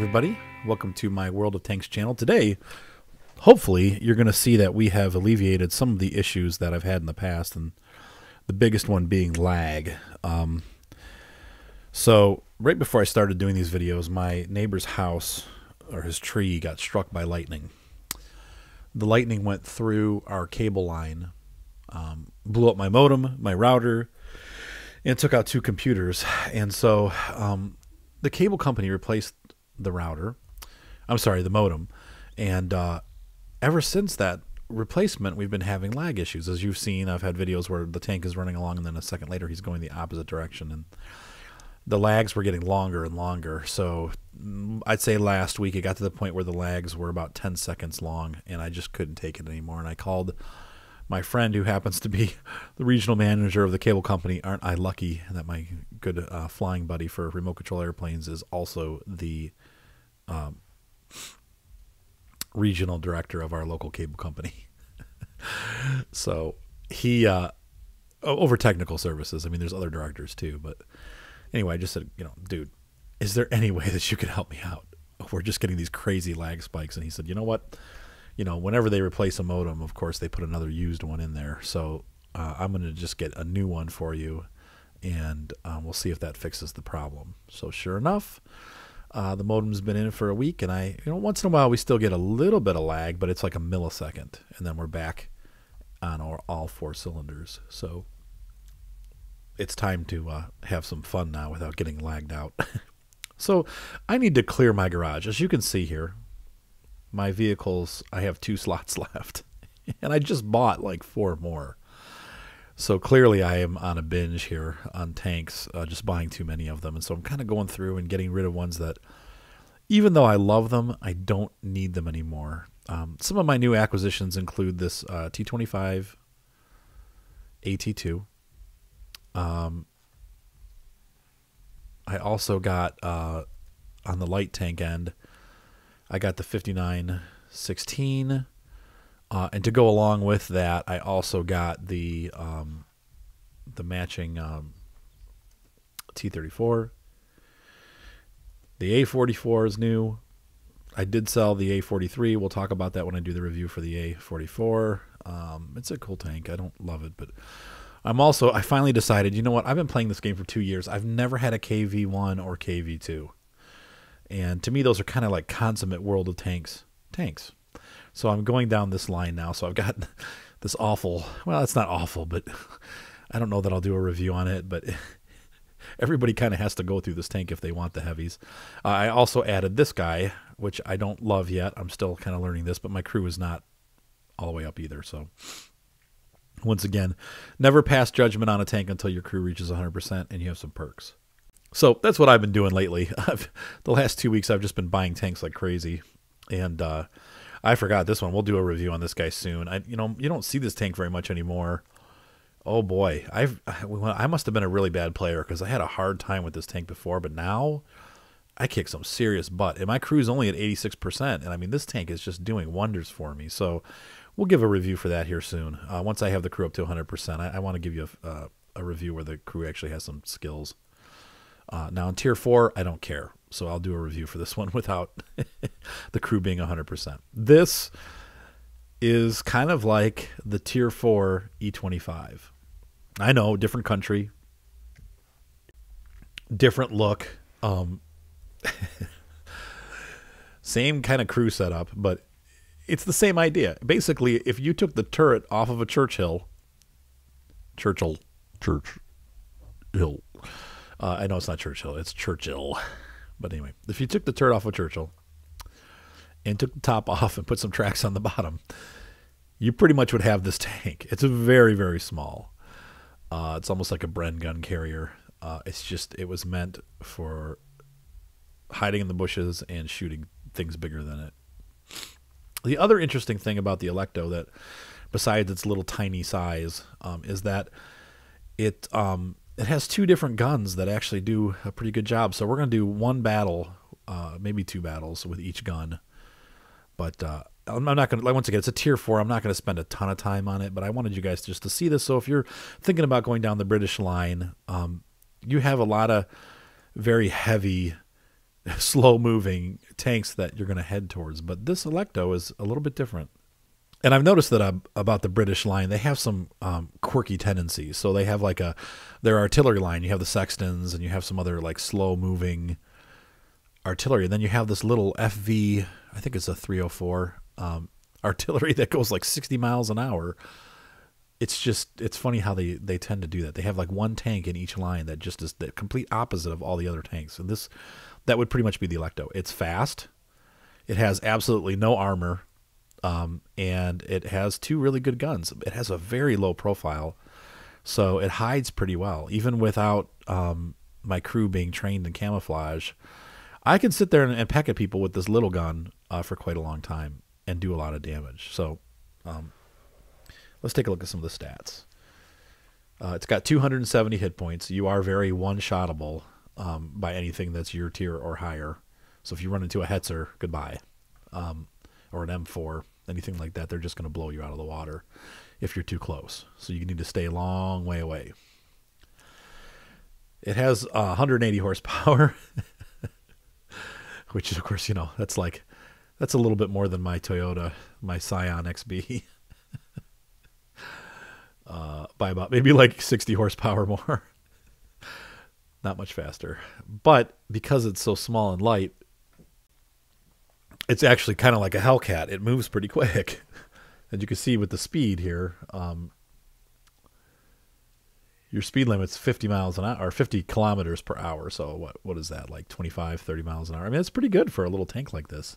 everybody. Welcome to my World of Tanks channel. Today, hopefully, you're going to see that we have alleviated some of the issues that I've had in the past, and the biggest one being lag. So, right before I started doing these videos, my neighbor's house, or his tree, got struck by lightning. The lightning went through our cable line, blew up my modem, my router, and took out 2 computers. And so the cable company replaced the modem. And ever since that replacement, we've been having lag issues. As you've seen, I've had videos where the tank is running along and then a second later he's going the opposite direction. And the lags were getting longer and longer. So I'd say last week it got to the point where the lags were about 10 seconds long, and I just couldn't take it anymore. And I called my friend, who happens to be the regional manager of the cable company. Aren't I lucky that my good flying buddy for remote control airplanes is also the regional director of our local cable company. So he, over technical services, I mean, there's other directors too, but anyway, I just said, dude, is there any way that you could help me out? We're just getting these crazy lag spikes. And he said, you know what? Whenever they replace a modem, of course, they put another used one in there. So I'm going to just get a new one for you, and we'll see if that fixes the problem. So sure enough, the modem's been in for a week, and once in a while we still get a little bit of lag, but it's like a millisecond, and then we're back on all 4 cylinders. So it's time to have some fun now without getting lagged out. So I need to clear my garage. As you can see here, my vehicles, I have 2 slots left, and I just bought like 4 more. So clearly I am on a binge here on tanks, just buying too many of them. And so I'm kind of going through and getting rid of ones that, even though I love them, I don't need them anymore. Some of my new acquisitions include this T25 AT2. I also got, on the light tank end, I got the 5916, and to go along with that, I also got the matching T34. The A44 is new. I did sell the A43. We'll talk about that when I do the review for the A44. It's a cool tank. I don't love it, but I finally decided, you know what? I've been playing this game for 2 years. I've never had a KV1 or KV2. And to me, those are kind of like consummate World of Tanks. So I'm going down this line now. So I've got this awful, well, it's not awful, but I don't know that I'll do a review on it. But everybody kind of has to go through this tank if they want the heavies. I also added this guy, which I don't love yet. I'm still kind of learning this, but my crew is not all the way up either. So once again, never pass judgment on a tank until your crew reaches 100% and you have some perks. So that's what I've been doing lately. The last 2 weeks, I've just been buying tanks like crazy. And I forgot this one. We'll do a review on this guy soon. You don't see this tank very much anymore. Oh boy, I must have been a really bad player because I had a hard time with this tank before, but now I kick some serious butt. And my crew's only at 86%, and I mean, this tank is just doing wonders for me. So we'll give a review for that here soon. Once I have the crew up to 100%, I want to give you a review where the crew actually has some skills. Now in Tier 4, I don't care. So I'll do a review for this one without the crew being 100%. This is kind of like the Tier 4 E25. I know, different country, different look, same kind of crew setup, but it's the same idea. Basically, if you took the turret off of a Churchill, I know it's not Churchill, it's Churchill. But anyway, if you took the turret off of Churchill and took the top off and put some tracks on the bottom, you pretty much would have this tank. It's very, very small. It's almost like a Bren gun carrier. It was meant for hiding in the bushes and shooting things bigger than it. The other interesting thing about the Alecto, that besides its little tiny size, is that it has 2 different guns that actually do a pretty good job. So we're going to do 1 battle, maybe 2 battles with each gun. But I'm not going to, once again, it's a Tier 4. I'm not going to spend a ton of time on it, but I wanted you guys just to see this. So if you're thinking about going down the British line, you have a lot of very heavy slow moving tanks that you're going to head towards. But this Alecto is a little bit different. And I've noticed that about the British line, they have some quirky tendencies. So they have like their artillery line. You have the Sextons, and you have some other like slow moving artillery. And then you have this little FV, I think it's a 304 artillery that goes like 60 miles an hour. It's funny how they tend to do that. They have like one tank in each line that just is the complete opposite of all the other tanks. And that would pretty much be the Alecto. It's fast. It has absolutely no armor. And it has two really good guns. It has a very low profile, so it hides pretty well. Even without my crew being trained in camouflage, I can sit there and peck at people with this little gun for quite a long time and do a lot of damage. So let's take a look at some of the stats. It's got 270 hit points. You are very one-shottable by anything that's your tier or higher. So if you run into a Hetzer, goodbye. Or an M4, anything like that, they're just going to blow you out of the water if you're too close. So you need to stay a long way away. It has 180 horsepower, which is, of course, that's a little bit more than my Toyota, my Scion XB, by about maybe like 60 horsepower more. Not much faster. But because it's so small and light, it's actually kind of like a Hellcat. It moves pretty quick. As you can see with the speed here, your speed limit's 50 miles an hour, or 50 kilometers per hour. So what is that, like 25, 30 miles an hour? I mean, it's pretty good for a little tank like this.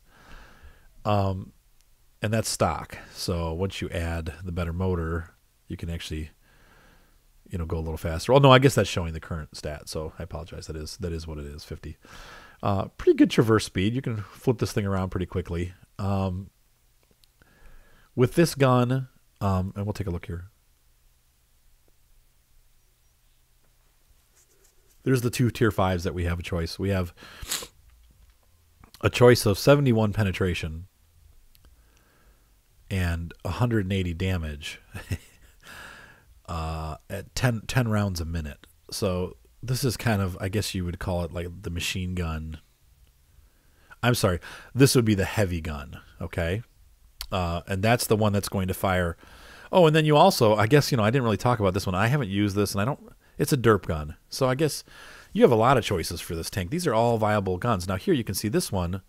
And that's stock. So once you add the better motor, you can actually, go a little faster. Oh, no, I guess that's showing the current stat. So I apologize. That is what it is, 50. Pretty good traverse speed. You can flip this thing around pretty quickly. With this gun, and we'll take a look here. There's the two tier 5s that we have a choice. We have a choice of 71 penetration and 180 damage at 10 rounds a minute. So this is kind of, I guess you would call it like the machine gun. I'm sorry. This would be the heavy gun. Okay. And that's the one that's going to fire. Oh, and then you also, I guess, I didn't really talk about this one. I haven't used this, and it's a derp gun. So I guess you have a lot of choices for this tank. These are all viable guns. Now here you can see this one.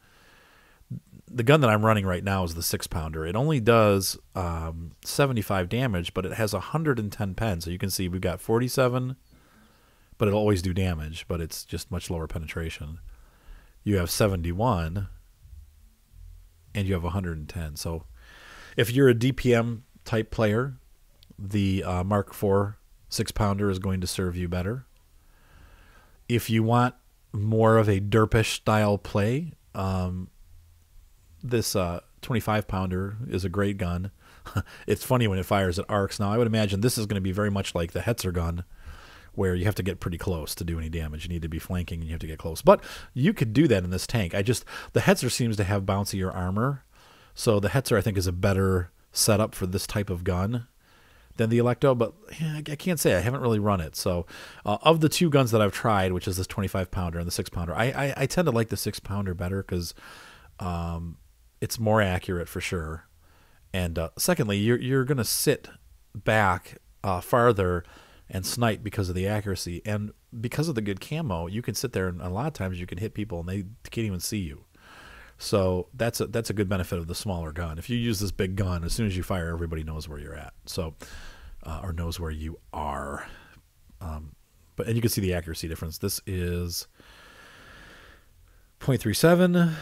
The gun that I'm running right now is the 6-pounder. It only does 75 damage, but it has 110 pen. So you can see we've got 47, but it'll always do damage, but it's just much lower penetration. You have 71, and you have 110. So if you're a DPM type player, the Mark IV 6-pounder is going to serve you better. If you want more of a derpish style play, this 25-pounder is a great gun. It's funny when it fires at arcs. Now, I would imagine this is going to be very much like the Hetzer gun, where you have to get pretty close to do any damage. You need to be flanking, and you have to get close. But you could do that in this tank. The Hetzer seems to have bouncier armor, so the Hetzer, I think, is a better setup for this type of gun than the Alecto, but I can't say. I haven't really run it. So of the two guns that I've tried, which is this 25-pounder and the 6-pounder, I tend to like the 6-pounder better because it's more accurate for sure. And secondly, you're going to sit back farther and snipe because of the accuracy. And because of the good camo, you can sit there, and a lot of times you can hit people and they can't even see you. So that's a good benefit of the smaller gun. If you use this big gun, as soon as you fire, everybody knows where you're at. So, or knows where you are. And you can see the accuracy difference. This is 0.37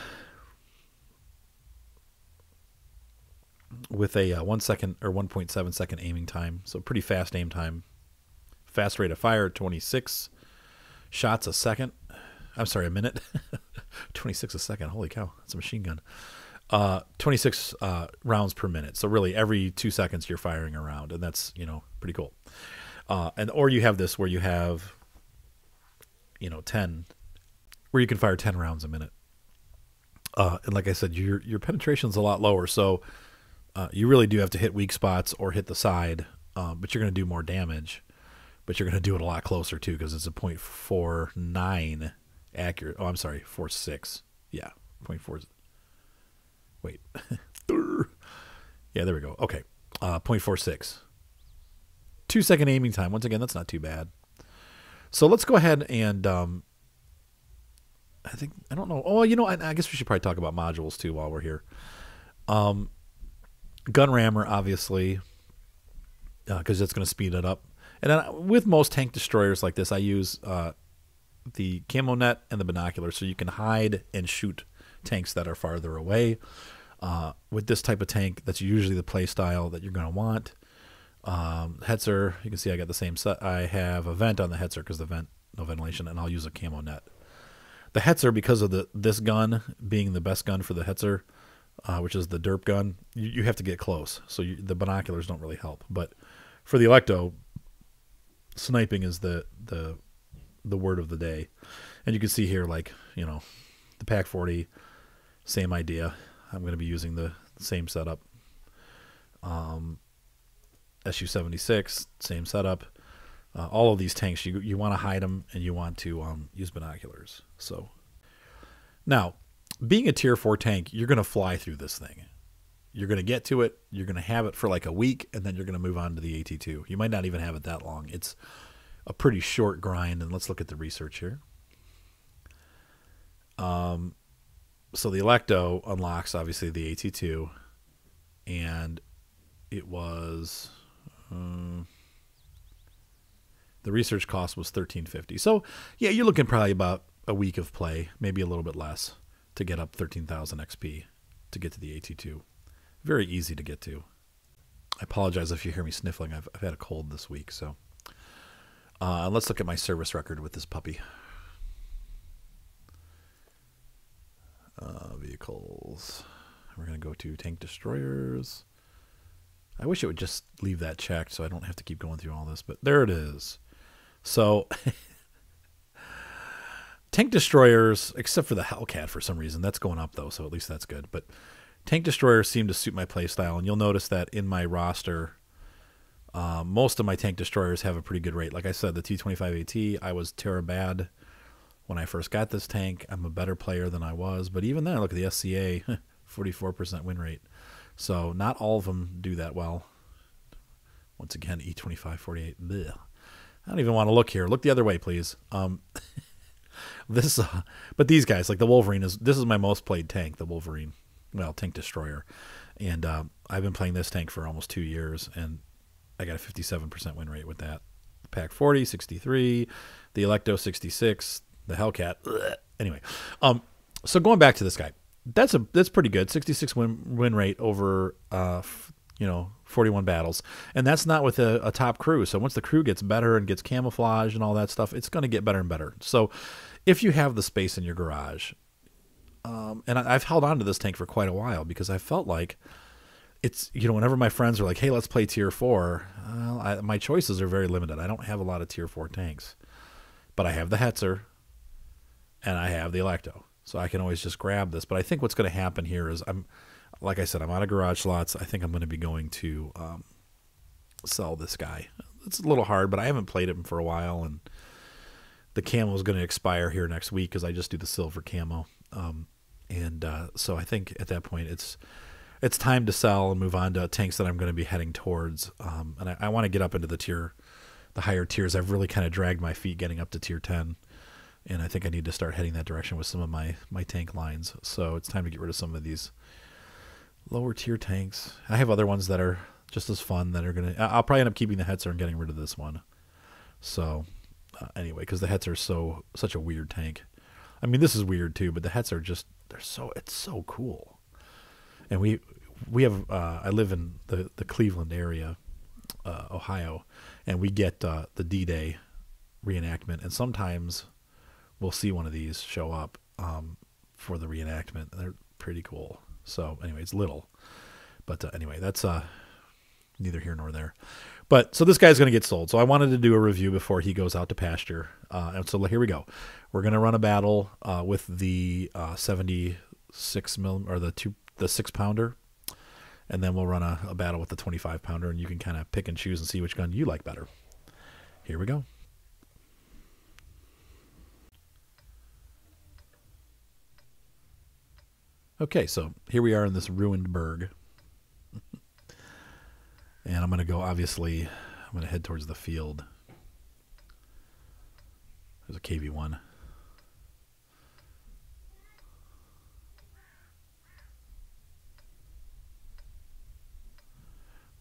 with a 1 second or 1.7 second aiming time. So pretty fast aim time. Fast rate of fire, 26 shots a second. I'm sorry, a minute. 26 a second. Holy cow, that's a machine gun. 26 rounds per minute. So really every 2 seconds you're firing a round, and that's, pretty cool. Or you have this where you have, 10, where you can fire 10 rounds a minute. And like I said, your penetration's a lot lower, so you really do have to hit weak spots or hit the side, but you're going to do more damage. But you're going to do it a lot closer too, because it's a .49 accurate. Oh, I'm sorry, 4.6. Yeah, 0.4. Wait. Yeah, there we go. Okay. 0.46. 2-second aiming time. Once again, that's not too bad. So let's go ahead and I don't know. Oh, you know, I guess we should probably talk about modules too while we're here. Gun rammer, obviously, because that's going to speed it up. And then with most tank destroyers like this, I use the camo net and the binoculars, so you can hide and shoot tanks that are farther away. With this type of tank, that's usually the play style that you're going to want. Hetzer, you can see I got the same set. I have a vent on the Hetzer because the vent, no ventilation, and I'll use a camo net. The Hetzer, because of this gun being the best gun for the Hetzer, which is the derp gun, you have to get close. So the binoculars don't really help. But for the Alecto, sniping is the word of the day. And you can see here, like, you know, the Pack 40, same idea. I'm going to be using the same setup. SU-76, same setup. All of these tanks, you want to hide them and you want to use binoculars. So now, being a tier 4 tank, you're going to fly through this thing. You're going to get to it. You're going to have it for like a week, and then you're going to move on to the AT2. You might not even have it that long. It's a pretty short grind, and let's look at the research here. So the Alecto unlocks, obviously, the AT2, and it was... the research cost was $13.50. So, yeah, you're looking probably about a week of play, maybe a little bit less, to get up 13,000 XP to get to the AT2. Very easy to get to. I apologize if you hear me sniffling. I've had a cold this week. So let's look at my service record with this puppy. Vehicles. We're going to go to tank destroyers. I wish it would just leave that checked so I don't have to keep going through all this, but there it is. So, tank destroyers, except for the Hellcat for some reason, that's going up though, so at least that's good. But tank destroyers seem to suit my playstyle, and you'll notice that in my roster, most of my tank destroyers have a pretty good rate. Like I said, the T-25AT, I was bad when I first got this tank. I'm a better player than I was, but even then, look at the SCA, 44% win rate. So not all of them do that well. Once again, E2548. Blech. I don't even want to look here. Look the other way, please. But these guys, like the Wolverine, this is my most played tank, the Wolverine. Well, tank destroyer. And I've been playing this tank for almost 2 years, and I got a 57% win rate with that. The Pack 40, 63. The Alecto, 66. The Hellcat. Blech. Anyway, so going back to this guy. That's pretty good. 66 win rate over 41 battles, and that's not with a top crew. So once the crew gets better and gets camouflage and all that stuff, it's going to get better and better. So if you have the space in your garage, and I've held on to this tank for quite a while because I felt like it's, whenever my friends are like, "Hey, let's play tier 4," my choices are very limited. I don't have a lot of tier 4 tanks, but I have the Hetzer and I have the Alecto. So I can always just grab this. But I think what's going to happen here is like I said, I'm out of garage slots. I think I'm going to be going to sell this guy. It's a little hard, but I haven't played him for a while, and the camo is going to expire here next week because I just do the silver camo. So I think at that point it's time to sell and move on to tanks that I'm going to be heading towards. And I want to get up into the higher tiers. I've really kind of dragged my feet getting up to tier 10. And I think I need to start heading that direction with some of my tank lines. So it's time to get rid of some of these lower tier tanks. I have other ones that are just as fun that are going to... I'll probably end up keeping the Hetzer and getting rid of this one. So anyway, because the Hetzer is such a weird tank. I mean, this is weird too, but the Hetzer just... it's so cool. And we have... I live in the Cleveland area, Ohio, and we get the D-Day reenactment. And sometimes... we'll see one of these show up for the reenactment. They're pretty cool. So anyway, it's little. But anyway, that's neither here nor there. But so this guy's going to get sold. So I wanted to do a review before he goes out to pasture. And so here we go. We're going to run a battle with the 76 mm or the 6-pounder. And then we'll run a battle with the 25-pounder. And you can kind of pick and choose and see which gun you like better. Here we go. Okay, so here we are in this ruined burg. And I'm going to go, obviously, I'm going to head towards the field. There's a KV-1.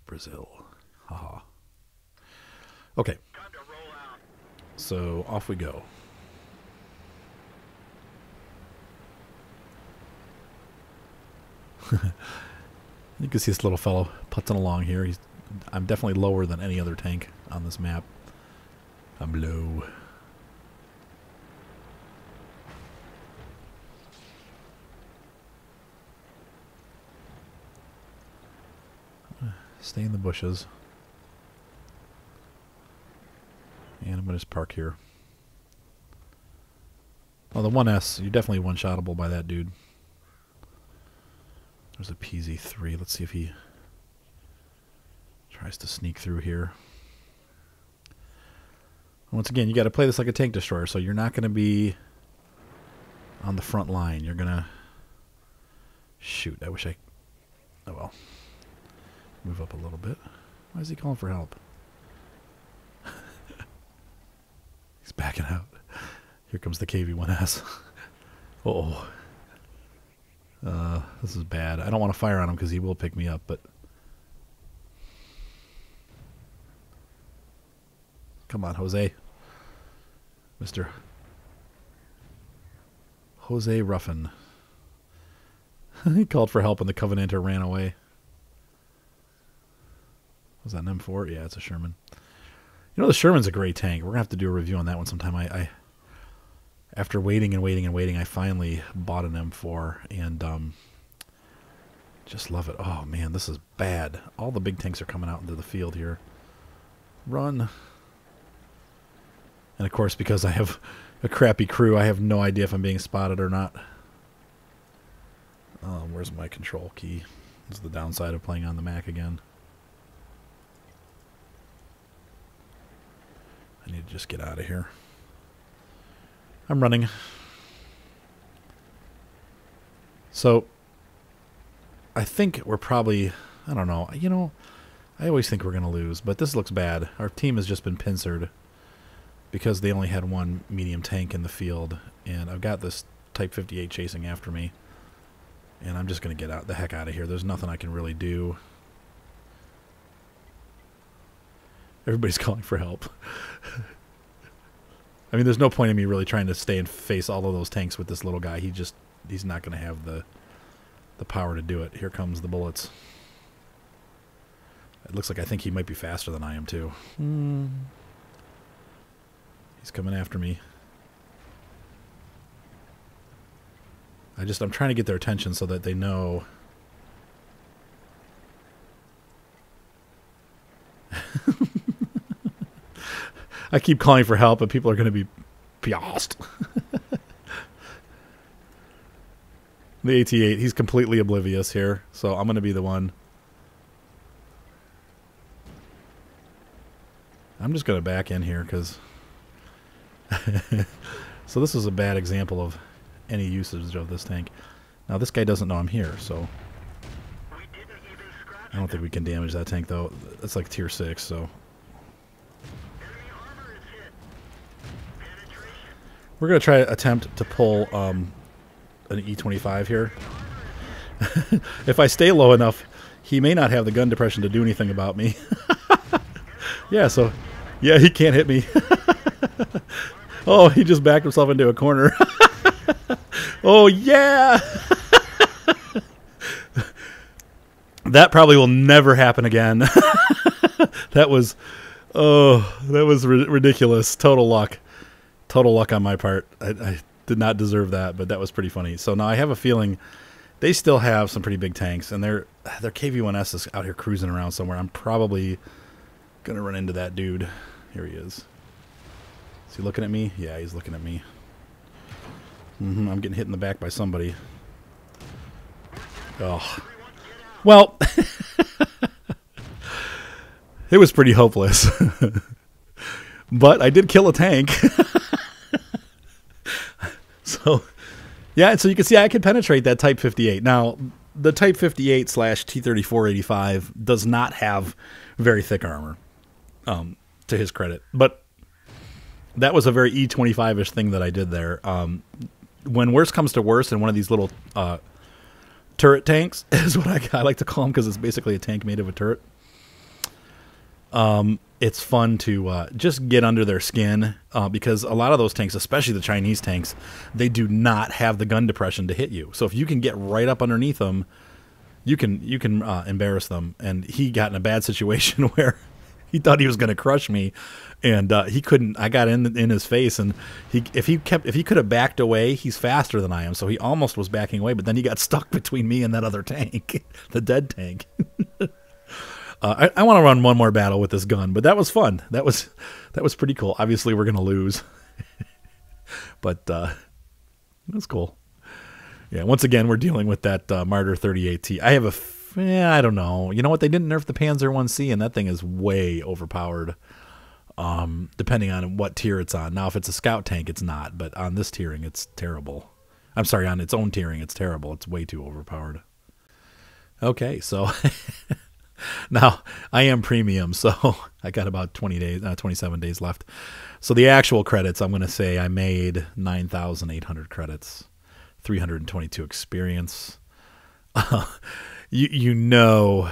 Brazil. Haha. Okay. So off we go. You can see this little fellow putzing along here. I'm definitely lower than any other tank on this map. I'm low. Stay in the bushes. And I'm going to just park here. Oh, the 1S, you're definitely one-shottable by that dude. There's a PZ-3. Let's see if he tries to sneak through here. Once again, you got to play this like a tank destroyer, so you're not going to be on the front line. You're going to... Shoot, I wish I... Oh, well. Move up a little bit. Why is he calling for help? He's backing out. Here comes the KV-1S. Uh-oh. This is bad. I don't want to fire on him because he will pick me up, but... Come on, Jose. Mr. Jose Ruffin. He called for help and the Covenanter ran away. Was that an M4? Yeah, it's a Sherman. You know, the Sherman's a great tank. We're going to have to do a review on that one sometime. I after waiting and waiting and waiting, I finally bought an M4 and just love it. Oh, man, this is bad. All the big tanks are coming out into the field here. Run. And, of course, because I have a crappy crew, I have no idea if I'm being spotted or not. Where's my control key? This is the downside of playing on the Mac again. I need to just get out of here. I'm running. So, I think we're probably, I don't know, you know, I always think we're going to lose, but this looks bad. Our team has just been pincered because they only had one medium tank in the field, and I've got this Type 58 chasing after me, and I'm just going to get the heck out of here. There's nothing I can really do. Everybody's calling for help. I mean, there's no point in me really trying to stay and face all of those tanks with this little guy. He's not going to have the power to do it. Here comes the bullets. It looks like I think he might be faster than I am too. He's coming after me. I'm trying to get their attention so that they know. I keep calling for help, but people are going to be pissed. The AT-8, he's completely oblivious here, so I'm going to be the one. I'm just going to back in here because... So this is a bad example of any usage of this tank. Now this guy doesn't know I'm here, so... I don't think we can damage that tank, though. It's like tier 6, so... We're going to try to attempt to pull an E25 here. If I stay low enough, he may not have the gun depression to do anything about me. Yeah, so... Yeah, he can't hit me. Oh, he just backed himself into a corner. Oh, yeah! That probably will never happen again. That was... Oh, that was ridiculous. Total luck. Total luck on my part. I did not deserve that, but that was pretty funny. So now I have a feeling they still have some pretty big tanks, and their KV-1S is out here cruising around somewhere. I'm probably going to run into that dude. Here he is. Is he looking at me? Yeah, he's looking at me. I'm getting hit in the back by somebody. Oh. Well, it was pretty hopeless. But I did kill a tank. So, Yeah, so you can see I can penetrate that Type 58. Now, the Type 58 slash T-34-85 does not have very thick armor, to his credit. But that was a very E-25-ish thing that I did there. When worse comes to worse, in one of these little turret tanks, is what I like to call them, because it's basically a tank made of a turret. It's fun to just get under their skin, because a lot of those tanks, especially the Chinese tanks, they do not have the gun depression to hit you. So if you can get right up underneath them, you can embarrass them. And he got in a bad situation where he thought he was going to crush me, and he couldn't. I got in his face, and if he could have backed away, he's faster than I am, so he almost was backing away. But then he got stuck between me and that other tank, the dead tank. I want to run one more battle with this gun, but that was fun. That was pretty cool. Obviously, we're going to lose, but that's cool. Yeah, once again, we're dealing with that Martyr 38T. I have I don't know. You know what? They didn't nerf the Panzer 1C, and that thing is way overpowered, depending on what tier it's on. Now, if it's a scout tank, it's not, but on this tiering, it's terrible. I'm sorry, on its own tiering, it's terrible. It's way too overpowered. Okay, so... Now, I am premium, so I got about 27 days left. So the actual credits, I'm going to say I made 9,800 credits, 322 experience. You know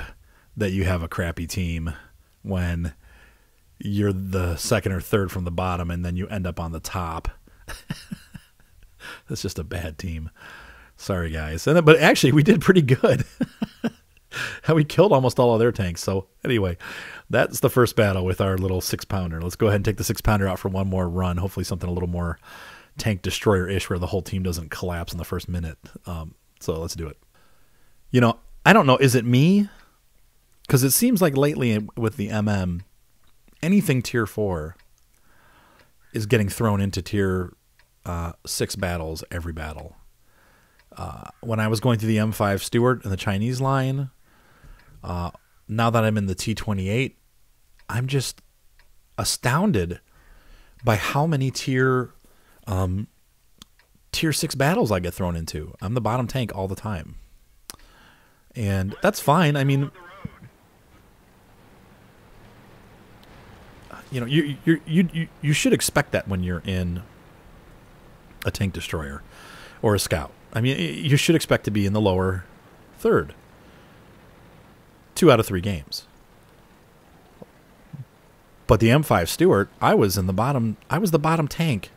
that you have a crappy team when you're the second or third from the bottom and then you end up on the top. That's just a bad team. Sorry, guys. But actually, we did pretty good. We killed almost all of their tanks. So anyway, that's the first battle with our little 6-pounder. Let's go ahead and take the 6-pounder out for one more run. Hopefully something a little more tank destroyer-ish where the whole team doesn't collapse in the first minute. So let's do it. You know, I don't know. Is it me? Because it seems like lately with the MM, anything tier 4 is getting thrown into tier 6 battles every battle. When I was going through the M5 Stuart and the Chinese line, now that I'm in the T28, I'm just astounded by how many tier 6 battles I get thrown into. I'm the bottom tank all the time, and that's fine. I mean, you know, you should expect that when you're in a tank destroyer or a scout. I mean, you should expect to be in the lower third. 2 out of 3 games. But the M5 Stuart, I was the bottom tank.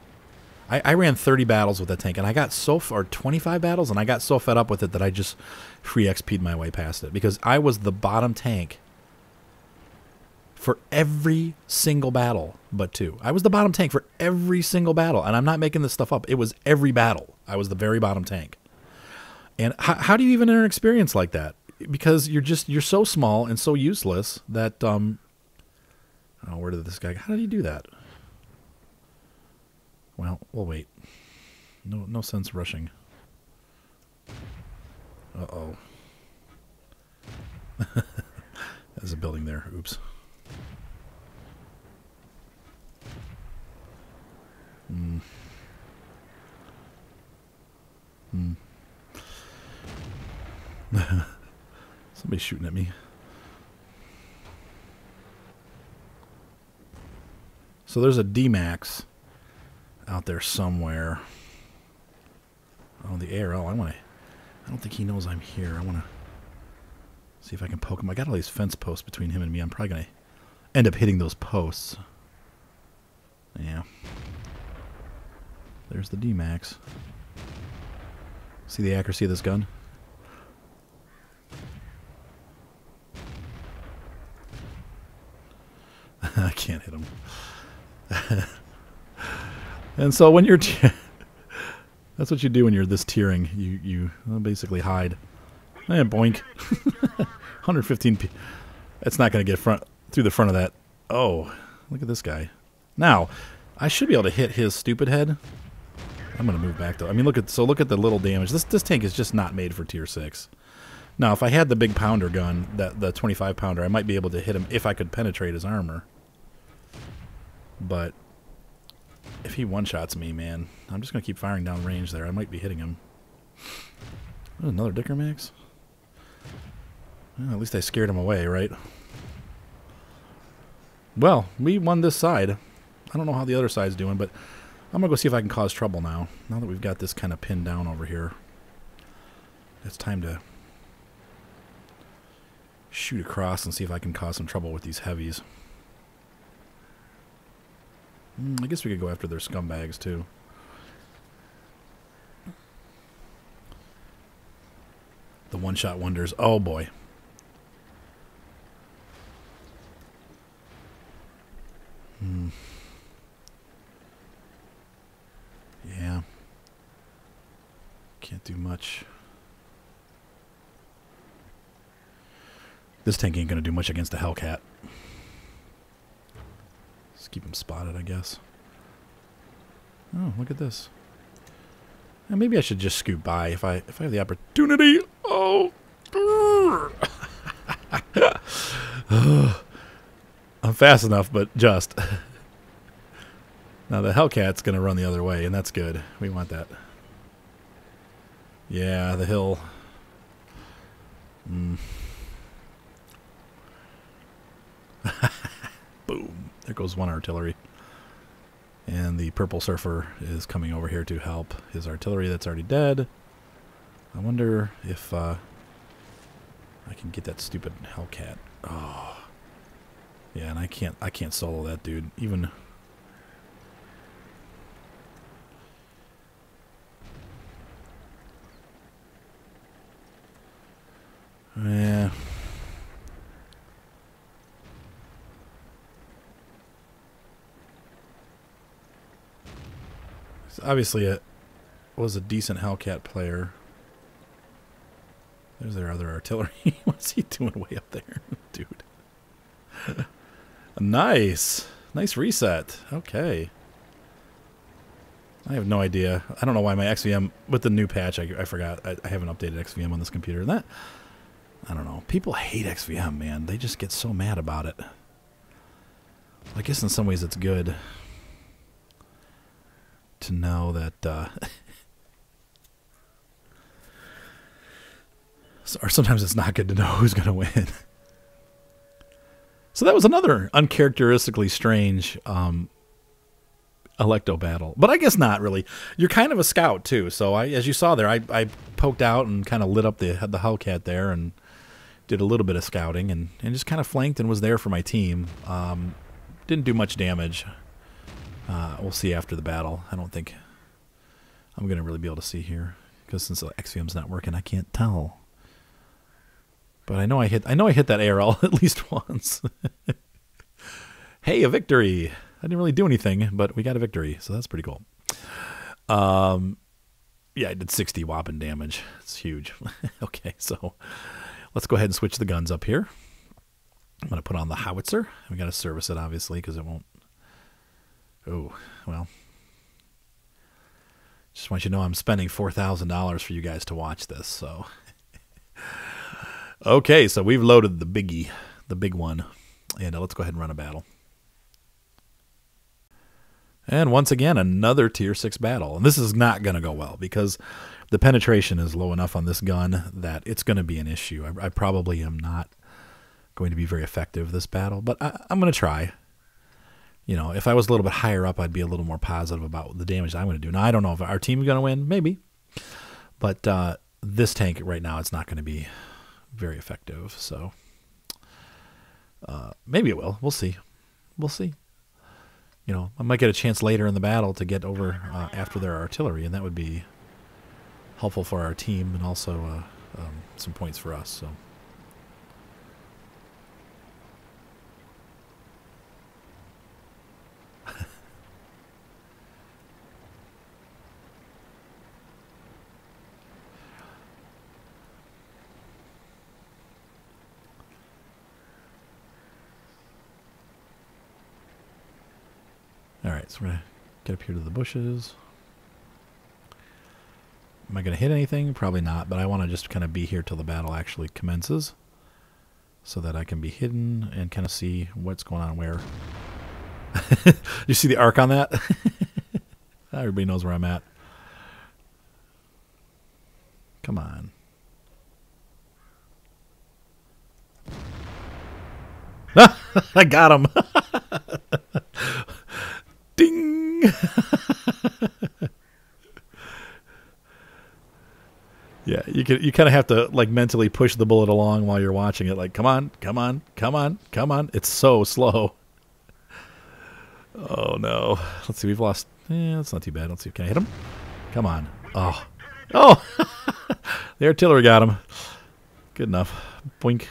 I ran 30 battles with that tank, and I got or 25 battles, and I got so fed up with it that I just free XP'd my way past it, because I was the bottom tank for every single battle but 2. I was the bottom tank for every single battle, and I'm not making this stuff up. It was every battle. I was the very bottom tank. And how do you even earn experience like that? Because you're so small and so useless that oh, where did this guy? How did he do that? Well, we'll wait. No sense rushing. Uh-oh. There's a building there. Oops. Somebody's shooting at me. So there's a D-Max out there somewhere. Oh, the ARL. I don't think he knows I'm here. I want to see if I can poke him. I got all these fence posts between him and me. I'm probably going to end up hitting those posts. Yeah. There's the D-Max. See the accuracy of this gun? I can't hit him. And so when you're... that's what you do when you're this tiering. You basically hide. And boink. 115 p. It's not going to get through the front of that. Oh, look at this guy. Now, I should be able to hit his stupid head. I'm going to move back though. I mean, look at the little damage. This tank is just not made for tier 6. Now, if I had the big pounder gun, the 25 pounder, I might be able to hit him if I could penetrate his armor. But if he one-shots me, man, I'm just going to keep firing down range there. I might be hitting him. Another Dicker Max? Well, at least I scared him away, right? Well, we won this side. I don't know how the other side's doing, but I'm going to go see if I can cause trouble now. Now that we've got this kind of pinned down over here. It's time to shoot across and see if I can cause some trouble with these heavies. I guess we could go after their scumbags, too. The one-shot wonders. Oh, boy. Yeah. Can't do much. This tank ain't going to do much against the Hellcat. Just keep him spotted, I guess. Oh, look at this. Now, maybe I should just scoot by if I have the opportunity. Oh. I'm fast enough, but just. Now the Hellcat's going to run the other way, and that's good. We want that. Yeah, the hill. Boom. There goes one artillery. And the Purple Surfer is coming over here to help his artillery that's already dead. I wonder if I can get that stupid Hellcat. Oh. Yeah, and I can't solo that dude. Even yeah. So obviously it was a decent Hellcat player. There's their other artillery. What's he doing way up there? Dude. Nice. Nice reset. Okay. I have no idea. I don't know why my XVM, with the new patch, I forgot. I haven't updated XVM on this computer. And that, I don't know. People hate XVM, man. They just get so mad about it. I guess in some ways it's good to know that... or sometimes it's not good to know who's going to win. So that was another uncharacteristically strange Alecto battle. But I guess not really. You're kind of a scout too. So as you saw there, I poked out and kind of lit up the Hellcat there and did a little bit of scouting and just kind of flanked and was there for my team. Didn't do much damage. We'll see after the battle. I don't think I'm going to really be able to see here because since the XVM's not working, I can't tell. But I know I hit that ARL at least once. Hey, a victory! I didn't really do anything, but we got a victory, so that's pretty cool. Yeah, I did 60 whopping damage. It's huge. Okay, so let's go ahead and switch the guns up here. I'm going to put on the howitzer. We got to service it, obviously, because it won't... Oh, well. Just want you to know I'm spending $4,000 for you guys to watch this, so... Okay, so we've loaded the biggie, the big one. And let's go ahead and run a battle. And once again, another Tier 6 battle. And this is not going to go well because the penetration is low enough on this gun that it's going to be an issue. I probably am not going to be very effective this battle, but I'm going to try. You know, if I was a little bit higher up, I'd be a little more positive about the damage I'm going to do. Now, I don't know if our team is going to win. Maybe. But this tank right now, it's not going to be very effective. So maybe it will. We'll see. We'll see. You know, I might get a chance later in the battle to get over after their artillery, and that would be helpful for our team and also some points for us. So. Alright, so we're going to get up here to the bushes. Am I going to hit anything? Probably not, but I want to just kind of be here till the battle actually commences so that I can be hidden and kind of see what's going on where. You see the arc on that? Everybody knows where I'm at. Come on. I got him. Ding. Yeah, you kind of have to like mentally push the bullet along while you're watching it. Like, come on, come on, come on, come on. It's so slow. Oh no. Let's see. We've lost. That's not too bad. Let's see. Can I hit him? Come on. Oh, oh. The artillery got him. Good enough. Boink.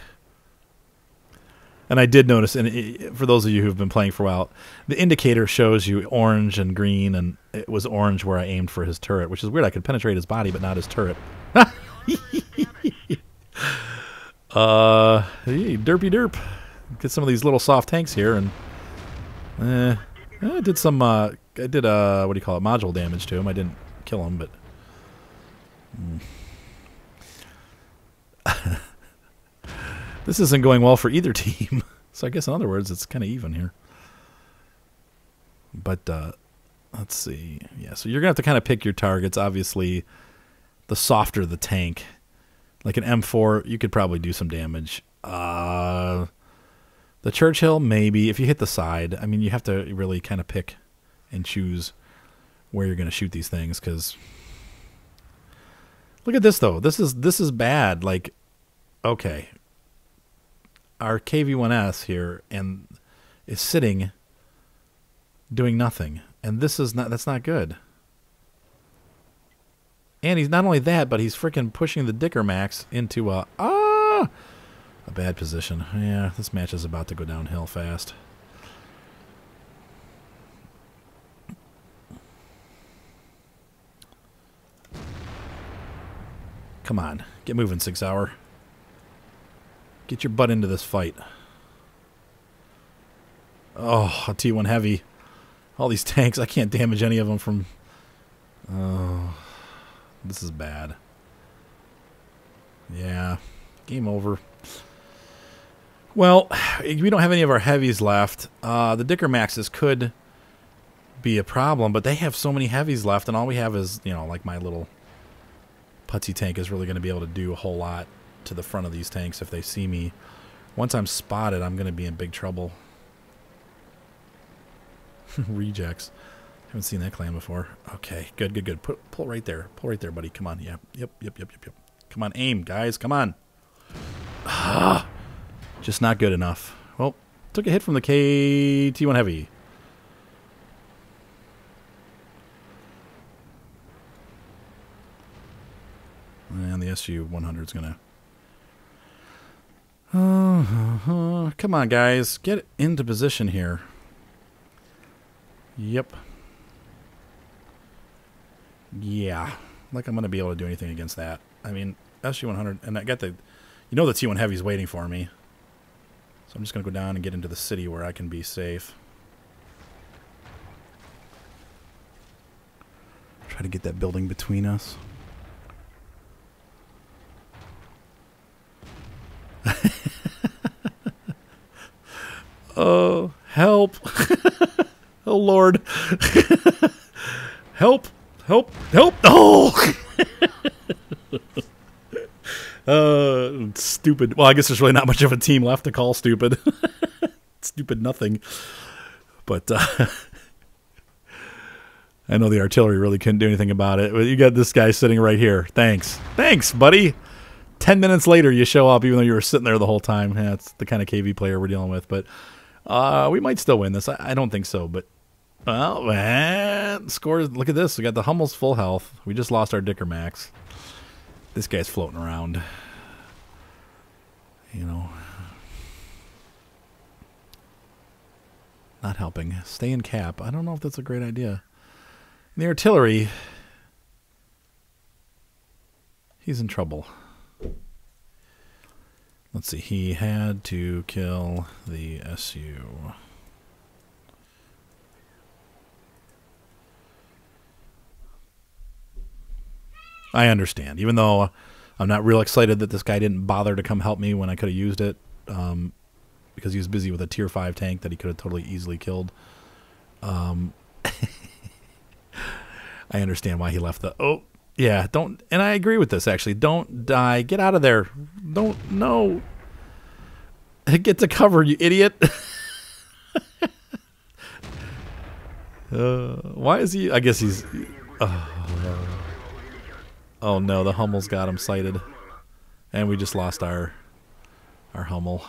And I did notice, and for those of you who've been playing for a while, the indicator shows you orange and green, and it was orange where I aimed for his turret, which is weird. I could penetrate his body, but not his turret. Hey, derpy derp. Get some of these little soft tanks here, and I did some. I did what do you call it? Module damage to him. I didn't kill him, but. This isn't going well for either team. So I guess in other words, it's kind of even here. But let's see. Yeah, so you're going to have to kind of pick your targets. Obviously, the softer the tank, like an M4, you could probably do some damage. The Churchill, maybe. If you hit the side, I mean, you have to really kind of pick and choose where you're going to shoot these things. Because look at this, though. This is bad. Like, okay. Our KV-1S here and is sitting doing nothing, and that's not good. And he's not only that, but he's freaking pushing the Dicker Max into a bad position. Yeah, this match is about to go downhill fast. Come on, get moving, 6 Hour. Get your butt into this fight. Oh, a T1 heavy. All these tanks, I can't damage any of them from... Oh, this is bad. Yeah, game over. Well, we don't have any of our heavies left. The Dicker Maxes could be a problem, but they have so many heavies left, and all we have is, you know, like my little putsy tank is really going to be able to do a whole lot to the front of these tanks if they see me. Once I'm spotted, I'm going to be in big trouble. Rejects. Haven't seen that clan before. Okay, good, good, good. Pull right there. Pull right there, buddy. Come on. Yep. Come on, aim, guys. Come on. Just not good enough. Well, took a hit from the KT1 Heavy. And the SU-100 is going to... Come on, guys. Get into position here. Yep. Yeah. Like I'm going to be able to do anything against that. I mean, SU-100... And I got the... You know the T1 Heavy's waiting for me. So I'm just going to go down and get into the city where I can be safe. Try to get that building between us. Oh, help. Oh, Lord. Help. Help. Help. Oh! Stupid. Well, I guess there's really not much of a team left to call stupid. Stupid nothing. But I know the artillery really couldn't do anything about it. You got this guy sitting right here. Thanks. Thanks, buddy. 10 minutes later, you show up even though you were sitting there the whole time. Yeah, that's the kind of KV player we're dealing with. But we might still win this. I don't think so. But, well, man, scores. Look at this. We got the Hummel's full health. We just lost our Dicker Max. This guy's floating around. You know. Not helping. Stay in cap. I don't know if that's a great idea. The artillery. He's in trouble. Let's see. He had to kill the SU. I understand. Even though I'm not real excited that this guy didn't bother to come help me when I could have used it. Because he was busy with a tier 5 tank that he could have totally easily killed. I understand why he left the... Oh, Yeah, don't. And I agree with this, actually. Don't die. Get out of there. Don't. No. Get to cover, you idiot. Why is he? I guess he's. Oh no, the Hummel's got him sighted. And we just lost our Hummel.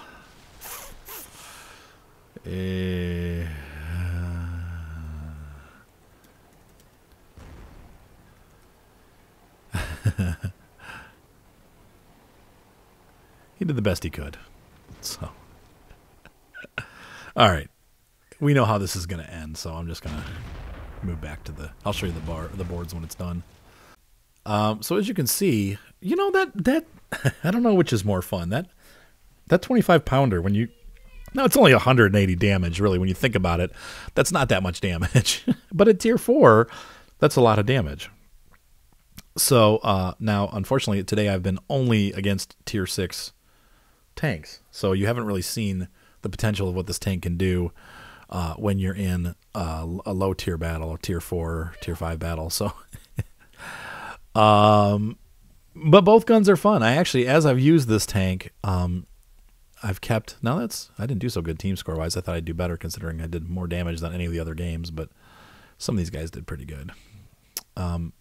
He did the best he could. So, all right, we know how this is going to end. So I'm just going to move back to the. I'll show you the boards when it's done. So as you can see, you know that I don't know which is more fun. That 25 pounder when you. Now, it's only 180 damage, really, when you think about it. That's not that much damage. But at Tier 4, that's a lot of damage. So, now, unfortunately, today I've been only against Tier 6 tanks. So you haven't really seen the potential of what this tank can do when you're in a low-tier battle, or Tier 4, Tier 5 battle. So, but both guns are fun. I actually, as I've used this tank... I've kept, now I didn't do so good team score wise. I thought I'd do better considering I did more damage than any of the other games, but some of these guys did pretty good. But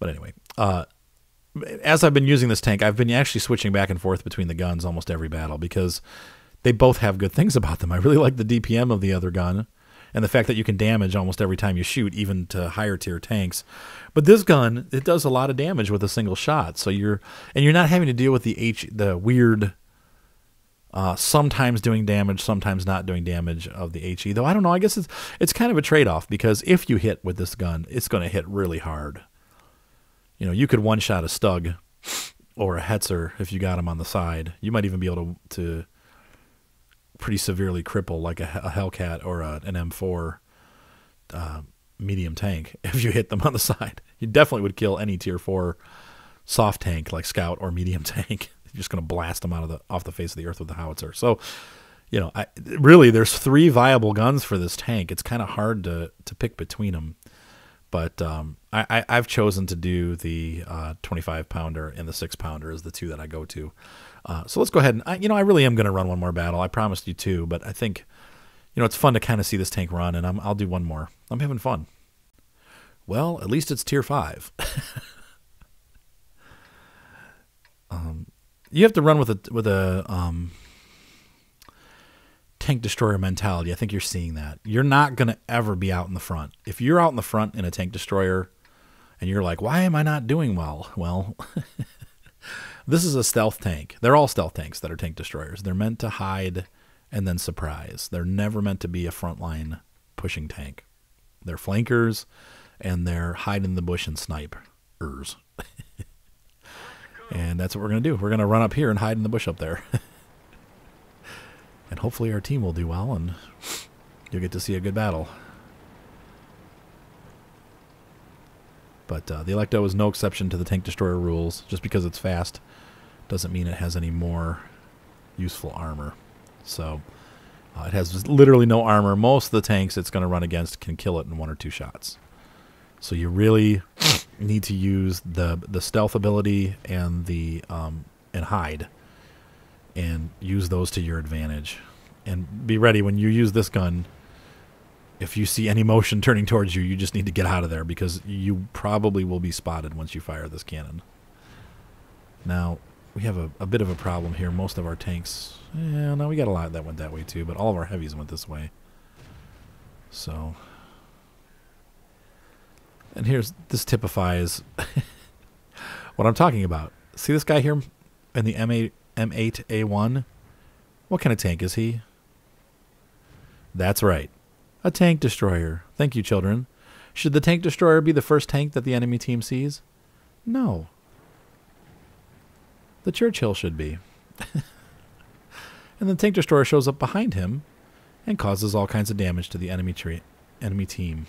anyway, as I've been using this tank, I've been actually switching back and forth between the guns almost every battle because they both have good things about them. I really like the DPM of the other gun and the fact that you can damage almost every time you shoot, even to higher tier tanks. But this gun, it does a lot of damage with a single shot. So you're not having to deal with the weird sometimes doing damage, sometimes not doing damage of the HE. Though I don't know, I guess it's kind of a trade-off because if you hit with this gun, it's going to hit really hard. You know, you could one-shot a Stug or a Hetzer if you got him on the side. You might even be able to pretty severely cripple like a Hellcat or an M4 medium tank if you hit them on the side. You definitely would kill any tier 4 soft tank like Scout or medium tank. You're just going to blast them off the face of the earth with the howitzer. So, you know, really there's 3 viable guns for this tank. It's kind of hard to pick between them. But I've chosen to do the 25 pounder and the 6 pounder as the 2 that I go to. So let's go ahead and, I really am going to run one more battle. I promised you 2, but I think, it's fun to kind of see this tank run, and I'll do one more. I'm having fun. Well, at least it's tier 5. You have to run with a tank destroyer mentality. I think you're seeing that. You're not going to ever be out in the front. If you're out in the front in a tank destroyer and you're like, why am I not doing well? Well, this is a stealth tank. They're all stealth tanks that are tank destroyers. They're meant to hide and then surprise. They're never meant to be a frontline pushing tank. They're flankers and they're hide in the bush and snipers. And that's what we're going to do. We're going to run up here and hide in the bush up there. And hopefully our team will do well, and you'll get to see a good battle. But the Alecto is no exception to the tank destroyer rules. Just because it's fast doesn't mean it has any more useful armor. So it has literally no armor. Most of the tanks it's going to run against can kill it in 1 or 2 shots. So you really need to use the stealth ability and the and hide. And use those to your advantage. And be ready when you use this gun. If you see any motion turning towards you, you just need to get out of there because you probably will be spotted once you fire this cannon. Now, we have a bit of a problem here. Most of our tanks... Yeah, no, we got a lot that went that way too, but all of our heavies went this way. So... And this typifies what I'm talking about. See this guy here in the M8A1? What kind of tank is he? That's right. A tank destroyer. Thank you, children. Should the tank destroyer be the first tank that the enemy team sees? No. The Churchill should be. And the tank destroyer shows up behind him and causes all kinds of damage to the enemy team.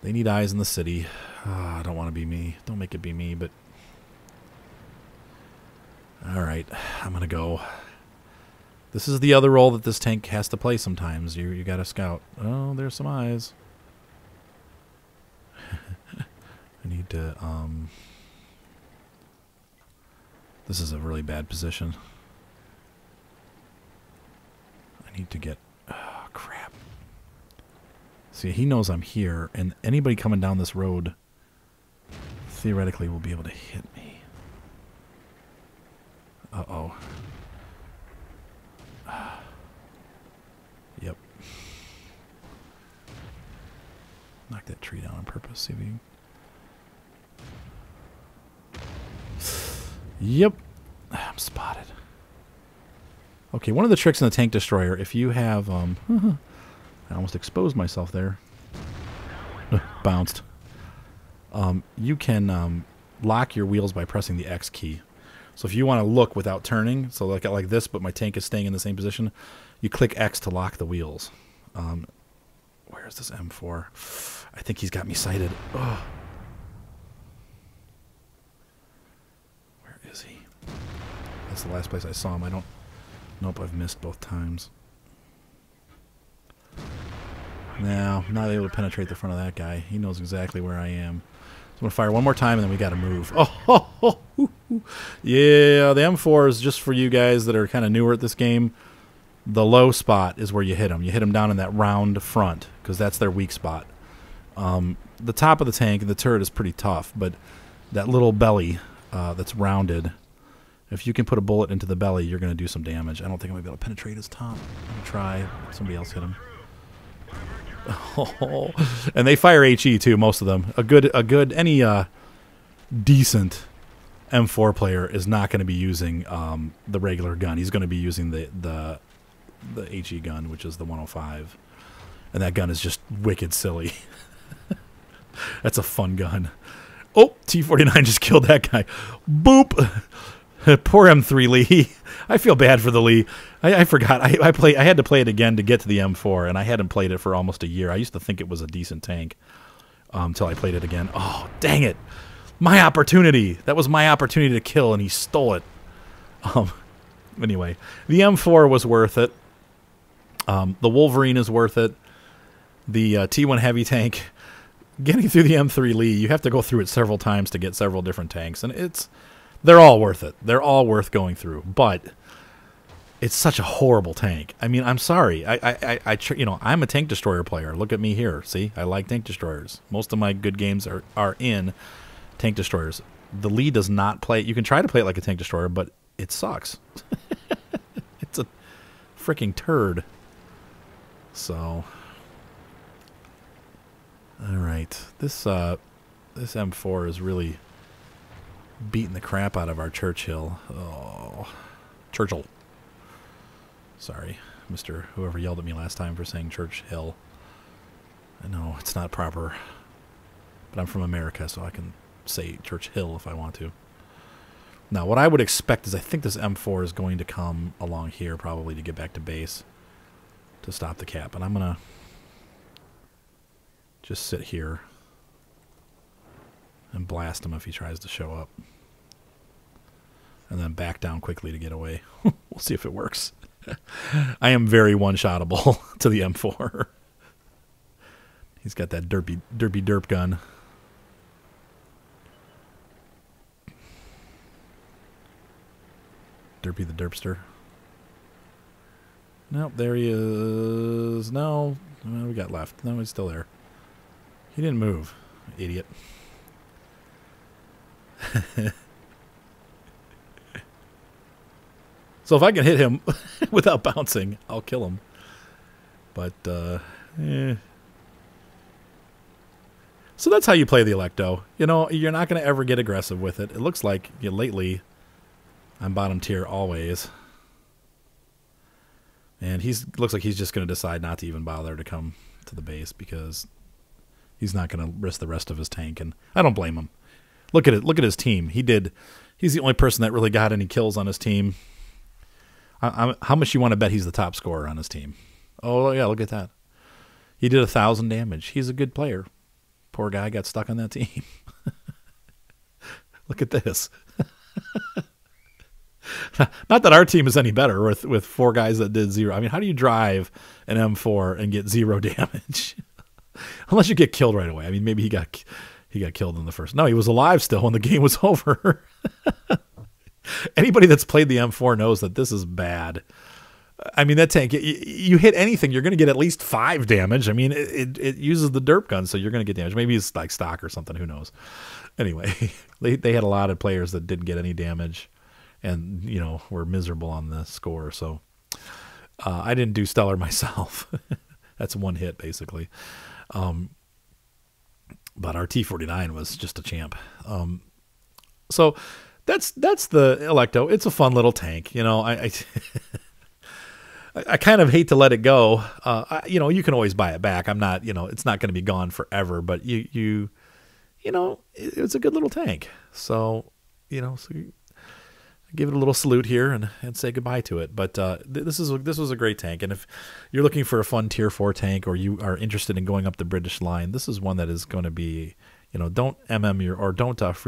They need eyes in the city. I don't want to be me. Don't make it be me, but... Alright, I'm going to go. This is the other role that this tank has to play sometimes. You got to scout. Oh, there's some eyes. need to, this is a really bad position. I need to get, oh, crap. See, he knows I'm here, and anybody coming down this road theoretically will be able to hit me. Uh-oh. Yep. Knock that tree down on purpose. See if we can... Yep. I'm spotted. Okay, one of the tricks in the Tank Destroyer, if you have... I almost exposed myself there. Bounced. You can lock your wheels by pressing the X key. So if you want to look without turning, so like this, but my tank is staying in the same position, you click X to lock the wheels. Where is this M4? I think he's got me sighted. Ugh. Where is he? That's the last place I saw him. I don't... Nope, I've missed both times. No, I'm not able to penetrate the front of that guy. He knows exactly where I am. So I'm going to fire one more time, and then we got to move. Oh, yeah, the M4 is just for you guys that are kind of newer at this game. The low spot is where you hit them. You hit them down in that round front, because that's their weak spot. The top of the tank, the turret is pretty tough, but that little belly that's rounded, if you can put a bullet into the belly, you're going to do some damage. I don't think I'm going to be able to penetrate his top. Let me try. Somebody else hit him. Oh, and they fire HE too, most of them. Any decent M4 player is not going to be using the regular gun. He's going to be using the HE gun, which is the 105. And that gun is just wicked silly. That's a fun gun. Oh, T-49 just killed that guy. Boop. Poor M3 Lee. I feel bad for the Lee. I forgot. I had to play it again to get to the M4, and I hadn't played it for almost a year. I used to think it was a decent tank until I played it again. Oh, dang it. My opportunity. That was my opportunity to kill, and he stole it. Anyway, the M4 was worth it. The Wolverine is worth it. The T1 heavy tank, getting through the M3 Lee, you have to go through it several times to get several different tanks, and they're all worth it. They're all worth going through, but it's such a horrible tank. I mean, I'm sorry. I'm a Tank Destroyer player. Look at me here. See, I like Tank Destroyers. Most of my good games are in Tank Destroyers. The Lee does not play. You can try to play it like a Tank Destroyer, but it sucks. It's a freaking turd. So, all right, this M4 is really beating the crap out of our Churchill. Oh, Churchill. Sorry, Mr. Whoever yelled at me last time for saying Churchill. I know it's not proper, but I'm from America, so I can say Churchill if I want to. Now, what I would expect is I think this M4 is going to come along here probably to get back to base to stop the cap, and I'm going to just sit here and blast him if he tries to show up. And then back down quickly to get away. We'll see if it works. I am very one-shottable to the M4. He's got that derpy derp gun. Derpy the derpster. Nope, there he is. No, what we got left? No, he's still there. He didn't move. Idiot. So if I can hit him without bouncing, I'll kill him. But, So that's how you play the Alecto. You know, you're not going to ever get aggressive with it. It looks like lately I'm bottom tier always. And looks like he's just going to decide not to even bother to come to the base because he's not going to risk the rest of his tank. And I don't blame him. Look at it. Look at his team. He's the only person that really got any kills on his team. How much you want to bet he's the top scorer on his team? Oh, yeah, look at that. He did 1,000 damage. He's a good player. Poor guy got stuck on that team. Look at this. Not that our team is any better with 4 guys that did 0. I mean, how do you drive an M4 and get 0 damage? Unless you get killed right away. I mean, maybe He got killed in the first. No, he was alive still when the game was over. Anybody that's played the M4 knows that this is bad. I mean, that tank, you hit anything, you're going to get at least 5 damage. I mean, it uses the derp gun, so you're going to get damage. Maybe it's like stock or something. Who knows? Anyway, they had a lot of players that didn't get any damage and, you know, were miserable on the score. So I didn't do stellar myself. That's one hit, basically. But our T-49 was just a champ. So that's the Alecto. It's a fun little tank. You know, I kind of hate to let it go. You know, you can always buy it back. I'm not, you know, it's not going to be gone forever, but you know, it's a good little tank. So, you know, so give it a little salute here and say goodbye to it. But this was a great tank. And if you're looking for a fun Tier 4 tank, or you are interested in going up the British line, this is one that is going to be, you know, don't free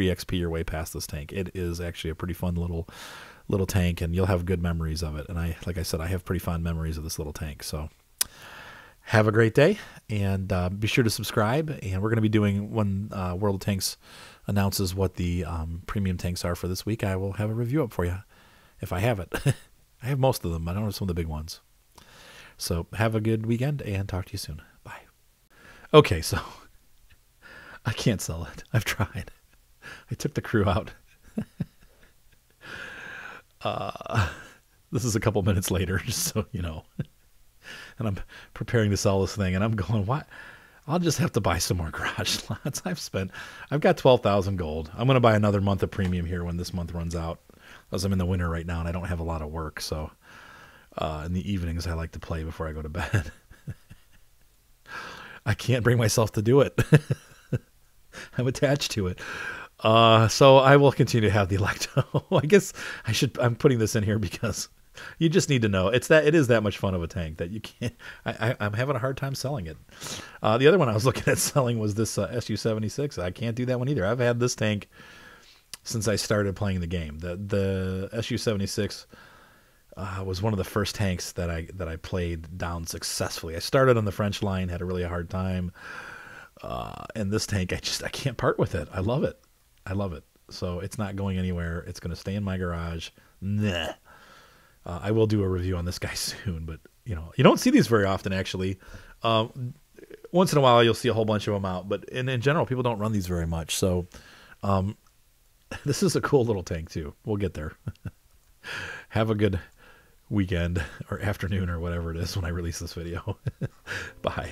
XP your way past this tank. It is actually a pretty fun little tank, and you'll have good memories of it. And like I said, I have pretty fond memories of this little tank. So have a great day, and be sure to subscribe. And we're going to be doing, when World of Tanks announces what the premium tanks are for this week, I will have a review up for you if I have it. I have most of them. I don't have some of the big ones. So have a good weekend, and talk to you soon. Bye. Okay, so I can't sell it. I've tried. I took the crew out. This is a couple minutes later, just so you know. And I'm preparing to sell this thing, and I'm going, what? I'll just have to buy some more garage slots. I've got 12,000 gold. I'm going to buy another month of premium here when this month runs out, because I'm in the winter right now and I don't have a lot of work. So in the evenings, I like to play before I go to bed. I can't bring myself to do it. I'm attached to it. So I will continue to have the Alecto. I guess I'm putting this in here because you just need to know it is that much fun of a tank that you can't. I'm having a hard time selling it. The other one I was looking at selling was this SU-76. I can't do that one either. I've had this tank since I started playing the game. The SU-76 was one of the first tanks that I played down successfully. I started on the French line, had a really hard time, and this tank I can't part with it. I love it. So it's not going anywhere. It's going to stay in my garage. Nah. I will do a review on this guy soon, but you know, you don't see these very often, actually. Once in a while, you'll see a whole bunch of them out, but in general, people don't run these very much. So this is a cool little tank too. We'll get there. Have a good weekend or afternoon or whatever it is when I release this video. Bye.